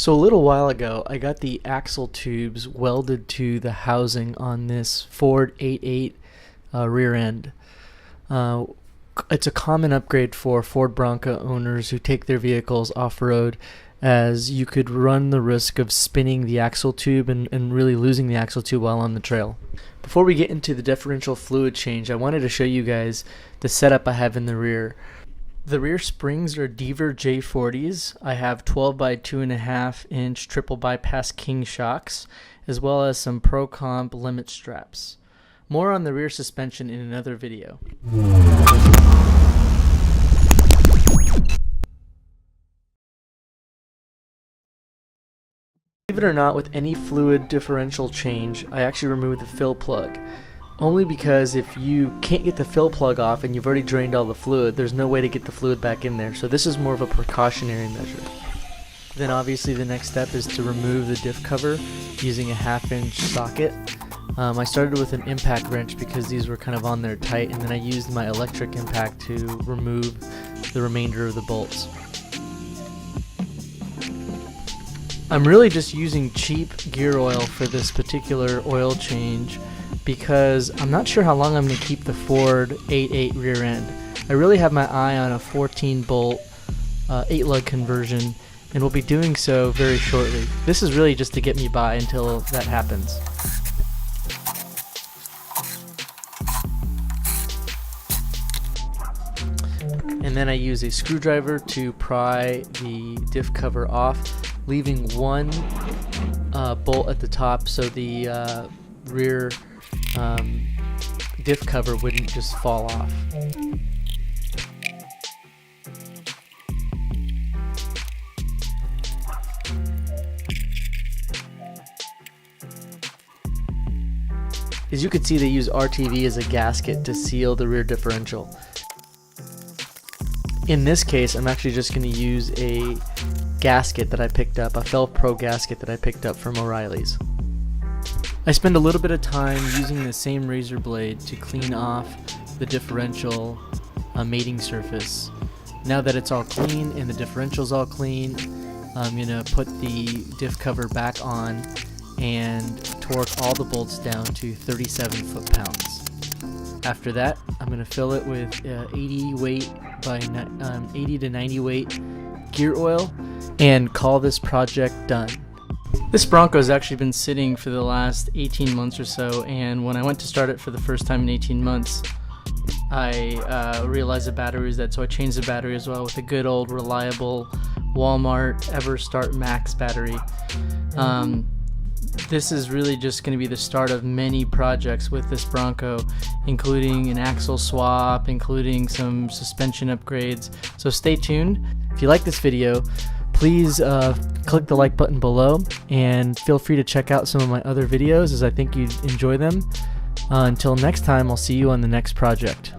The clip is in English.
So a little while ago, I got the axle tubes welded to the housing on this Ford 8.8 rear end. It's a common upgrade for Ford Bronco owners who take their vehicles off-road, as you could run the risk of spinning the axle tube and really losing the axle tube while on the trail. Before we get into the differential fluid change, I wanted to show you guys the setup I have in the rear. The rear springs are Deaver J40s. I have 12 by 2.5 inch triple bypass king shocks, as well as some Pro Comp limit straps. More on the rear suspension in another video. Believe it or not, with any fluid differential change, I actually remove the fill plug. Only because if you can't get the fill plug off and you've already drained all the fluid, there's no way to get the fluid back in there. So this is more of a precautionary measure. Then obviously the next step is to remove the diff cover using a 1/2 inch socket. I started with an impact wrench because these were kind of on there tight, and then I used my electric impact to remove the remainder of the bolts. I'm really just using cheap gear oil for this particular oil change because I'm not sure how long I'm going to keep the Ford 8.8 rear end. I really have my eye on a 14 bolt 8-lug conversion, and will be doing so very shortly. This is really just to get me by until that happens. And then I use a screwdriver to pry the diff cover off, leaving one bolt at the top so the rear diff cover wouldn't just fall off. As you can see, they use RTV as a gasket to seal the rear differential. In this case, I'm actually just going to use a gasket that I picked up, a Felpro gasket that I picked up from O'Reilly's. I spend a little bit of time using the same razor blade to clean off the differential mating surface. Now that it's all clean and the differential's all clean, I'm going to put the diff cover back on and torque all the bolts down to 37 foot-pounds. After that, I'm going to fill it with 80 weight by 80 to 90 weight gear oil and call this project done. This Bronco has actually been sitting for the last 18 months or so, and when I went to start it for the first time in 18 months, I realized the battery was dead, so I changed the battery as well with a good old reliable Walmart EverStart Max battery. This is really just going to be the start of many projects with this Bronco, including an axle swap, including some suspension upgrades. So stay tuned. If you like this video, please click the like button below, and feel free to check out some of my other videos, as I think you'd enjoy them. Until next time, I'll see you on the next project.